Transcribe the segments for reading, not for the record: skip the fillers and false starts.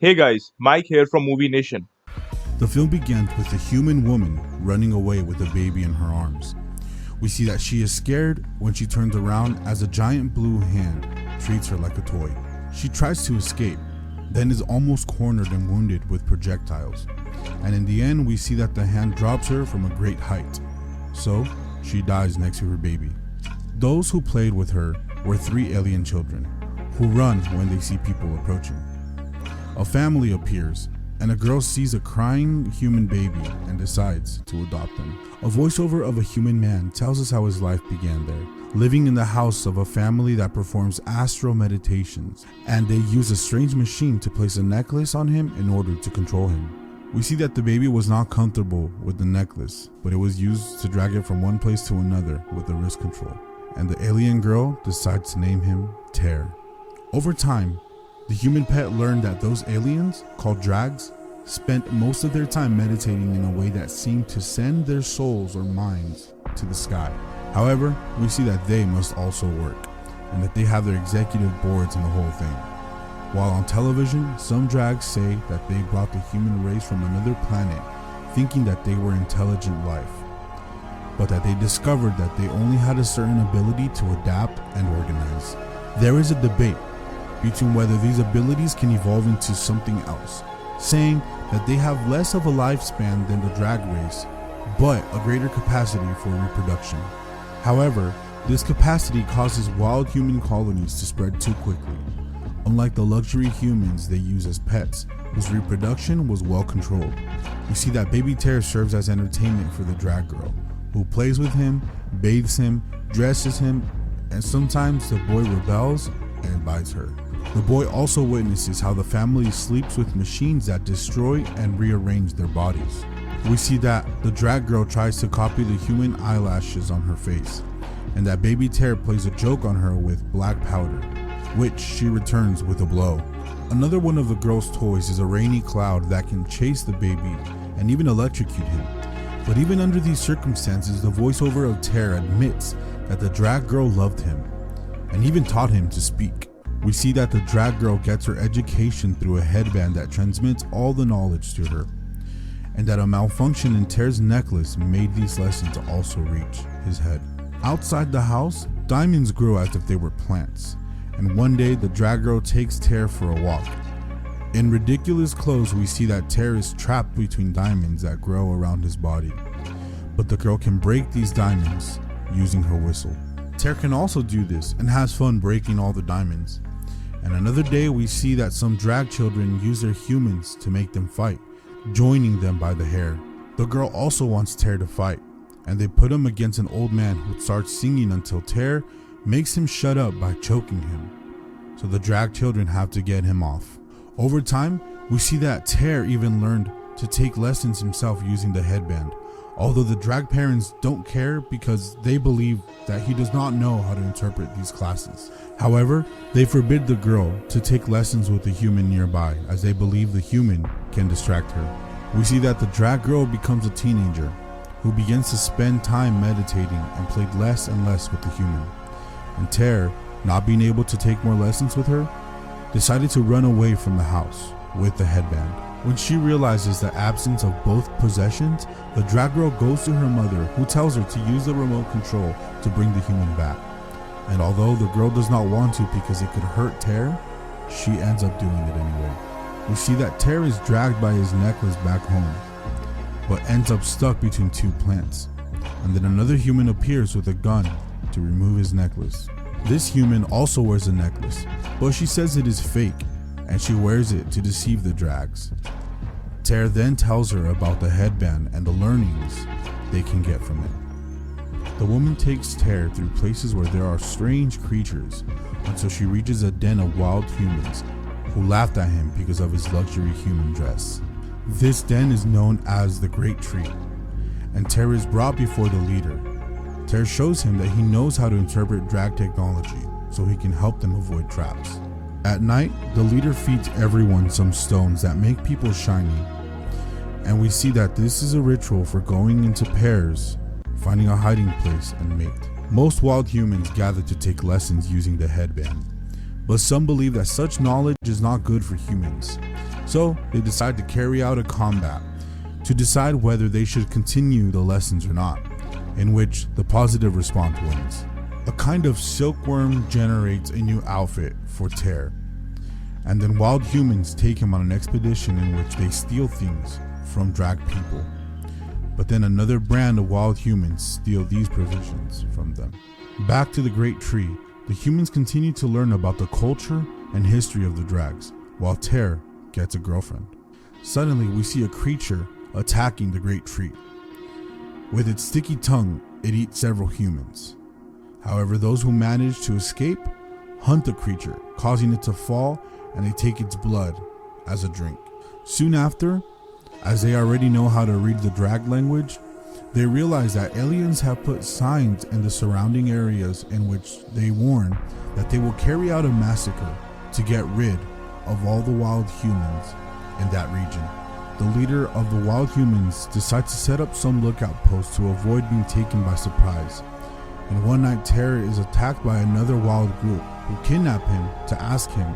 Hey guys, Mike here from Movie Nation. The film begins with a human woman running away with a baby in her arms. We see that she is scared when she turns around as a giant blue hand treats her like a toy. She tries to escape, then is almost cornered and wounded with projectiles. And in the end, we see that the hand drops her from a great height. So, she dies next to her baby. Those who played with her were 3 alien children, who run when they see people approaching. A family appears, and a girl sees a crying human baby and decides to adopt him. A voiceover of a human man tells us how his life began there, living in the house of a family that performs astral meditations, and they use a strange machine to place a necklace on him in order to control him. We see that the baby was not comfortable with the necklace, but it was used to drag it from one place to another with the wrist control, and the alien girl decides to name him Tear. Over time, the human pet learned that those aliens, called Draags, spent most of their time meditating in a way that seemed to send their souls or minds to the sky. However, we see that they must also work, and that they have their executive boards and the whole thing. While on television, some Draags say that they brought the human race from another planet, thinking that they were intelligent life, but that they discovered that they only had a certain ability to adapt and organize. There is a debate between whether these abilities can evolve into something else, saying that they have less of a lifespan than the Draag race, but a greater capacity for reproduction. However, this capacity causes wild human colonies to spread too quickly, unlike the luxury humans they use as pets, whose reproduction was well controlled. We see that baby Tear serves as entertainment for the Draag girl, who plays with him, bathes him, dresses him, and sometimes the boy rebels and bites her. The boy also witnesses how the family sleeps with machines that destroy and rearrange their bodies. We see that the Draag girl tries to copy the human eyelashes on her face, and that baby Tear plays a joke on her with black powder, which she returns with a blow. Another one of the girl's toys is a rainy cloud that can chase the baby and even electrocute him. But even under these circumstances, the voiceover of Tear admits that the Draag girl loved him and even taught him to speak. We see that the Draag girl gets her education through a headband that transmits all the knowledge to her, and that a malfunction in Tear's necklace made these lessons also reach his head. Outside the house, diamonds grow as if they were plants, and one day the Draag girl takes Tear for a walk. In ridiculous clothes, we see that Tear is trapped between diamonds that grow around his body, but the girl can break these diamonds using her whistle. Tear can also do this and has fun breaking all the diamonds. And another day we see that some Draag children use their humans to make them fight, joining them by the hair. The girl also wants Tear to fight, and they put him against an old man who starts singing until Tear makes him shut up by choking him. So the Draag children have to get him off. Over time, we see that Tear even learned to take lessons himself using the headband, although the Draag parents don't care because they believe that he does not know how to interpret these classes. However, they forbid the girl to take lessons with the human nearby, as they believe the human can distract her. We see that the Draag girl becomes a teenager who begins to spend time meditating and played less and less with the human. And Tear, not being able to take more lessons with her, decided to run away from the house with the headband. When she realizes the absence of both possessions, the Draag girl goes to her mother, who tells her to use the remote control to bring the human back. And although the girl does not want to because it could hurt Tear, she ends up doing it anyway. We see that Tear is dragged by his necklace back home, but ends up stuck between 2 plants. And then another human appears with a gun to remove his necklace. This human also wears a necklace, but she says it is fake, and she wears it to deceive the Draags. Tear then tells her about the headband and the learnings they can get from it. The woman takes Tear through places where there are strange creatures until she reaches a den of wild humans who laughed at him because of his luxury human dress. This den is known as the Great Tree, and Tear is brought before the leader. Tear shows him that he knows how to interpret Draag technology so he can help them avoid traps. At night, the leader feeds everyone some stones that make people shiny, and we see that this is a ritual for going into pairs, finding a hiding place, and mate. Most wild humans gather to take lessons using the headband, but some believe that such knowledge is not good for humans, So they decide to carry out a combat to decide whether they should continue the lessons or not, in which the positive response wins. A kind of silkworm generates a new outfit for Terror, and then wild humans take him on an expedition in which they steal things from Draag people. But then another brand of wild humans steal these provisions from them. Back to the Great Tree, the humans continue to learn about the culture and history of the Draags, while Terror gets a girlfriend. Suddenly, we see a creature attacking the Great Tree. With its sticky tongue, it eats several humans. However, those who manage to escape hunt the creature, causing it to fall, and they take its blood as a drink. Soon after, as they already know how to read the Draag language, they realize that aliens have put signs in the surrounding areas in which they warn that they will carry out a massacre to get rid of all the wild humans in that region. The leader of the wild humans decides to set up some lookout posts to avoid being taken by surprise. And one night, Terror is attacked by another wild group who kidnap him to ask him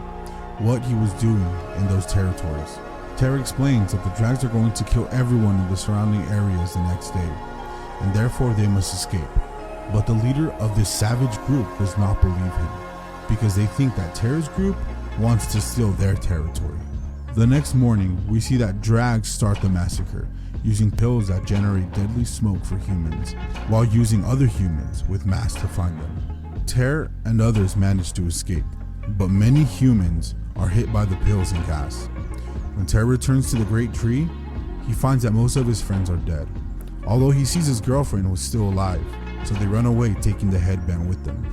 what he was doing in those territories. Terror explains that the Draags are going to kill everyone in the surrounding areas the next day, and therefore they must escape. But the leader of this savage group does not believe him, because they think that Terror's group wants to steal their territory. The next morning, we see that Draags start the massacre, using pills that generate deadly smoke for humans, while using other humans with masks to find them. Terror and others manage to escape, but many humans are hit by the pills and gas. When Terror returns to the Great Tree, he finds that most of his friends are dead, although he sees his girlfriend was still alive, so they run away taking the headband with them.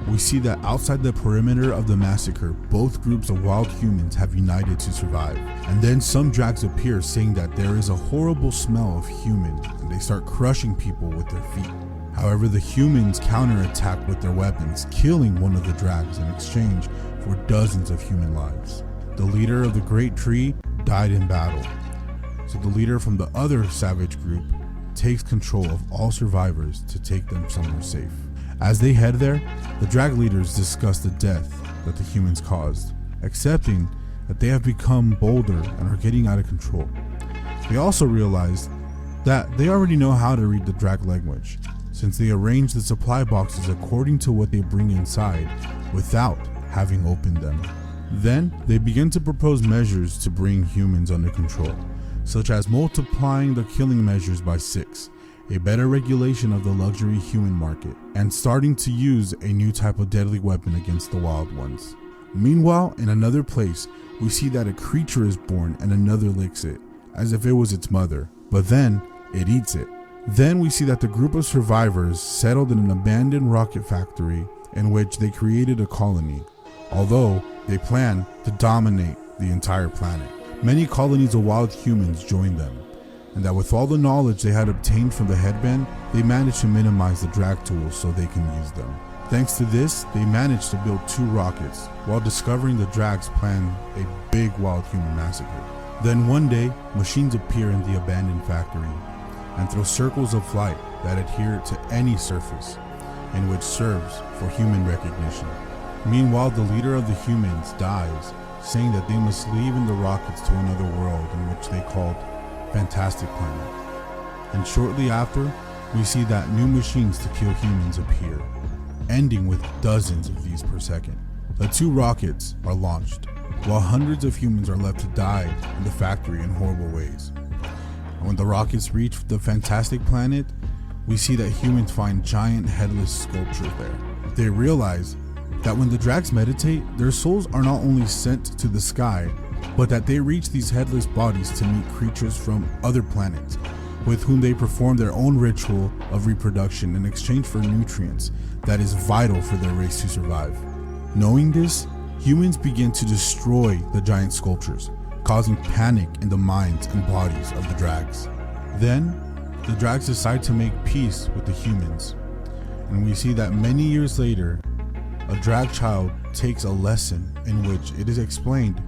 We see that outside the perimeter of the massacre, both groups of wild humans have united to survive. And then some Draags appear saying that there is a horrible smell of human, and they start crushing people with their feet. However, the humans counterattack with their weapons, killing one of the Draags in exchange for dozens of human lives. The leader of the Great Tree died in battle, so the leader from the other savage group takes control of all survivors to take them somewhere safe. As they head there, the Draag leaders discuss the death that the humans caused, accepting that they have become bolder and are getting out of control. They also realize that they already know how to read the Draag language, since they arrange the supply boxes according to what they bring inside without having opened them. Then they begin to propose measures to bring humans under control, such as multiplying the killing measures by 6, a better regulation of the luxury human market, and starting to use a new type of deadly weapon against the wild ones. Meanwhile, in another place, we see that a creature is born and another licks it, as if it was its mother, but then it eats it. Then we see that the group of survivors settled in an abandoned rocket factory in which they created a colony, although they plan to dominate the entire planet. Many colonies of wild humans joined them, and that with all the knowledge they had obtained from the headband, they managed to minimize the Draag tools so they can use them. Thanks to this, they managed to build 2 rockets, while discovering the Draags plan a big wild human massacre. Then one day, machines appear in the abandoned factory, and throw circles of light that adhere to any surface, and which serves for human recognition. Meanwhile, the leader of the humans dies, saying that they must leave in the rockets to another world in which they called Fantastic Planet. And shortly after, we see that new machines to kill humans appear, ending with dozens of these per second. The 2 rockets are launched, while hundreds of humans are left to die in the factory in horrible ways. And when the rockets reach the Fantastic Planet, we see that humans find giant headless sculptures there. They realize that when the Draags meditate, their souls are not only sent to the sky, but that they reach these headless bodies to meet creatures from other planets, with whom they perform their own ritual of reproduction in exchange for nutrients that is vital for their race to survive. Knowing this, humans begin to destroy the giant sculptures, causing panic in the minds and bodies of the Draags. Then, the Draags decide to make peace with the humans, and we see that many years later, a Draag child takes a lesson in which it is explained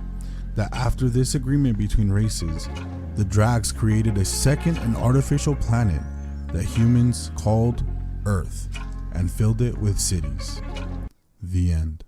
that after this agreement between races, the Draags created a second and artificial planet that humans called Earth and filled it with cities. The end.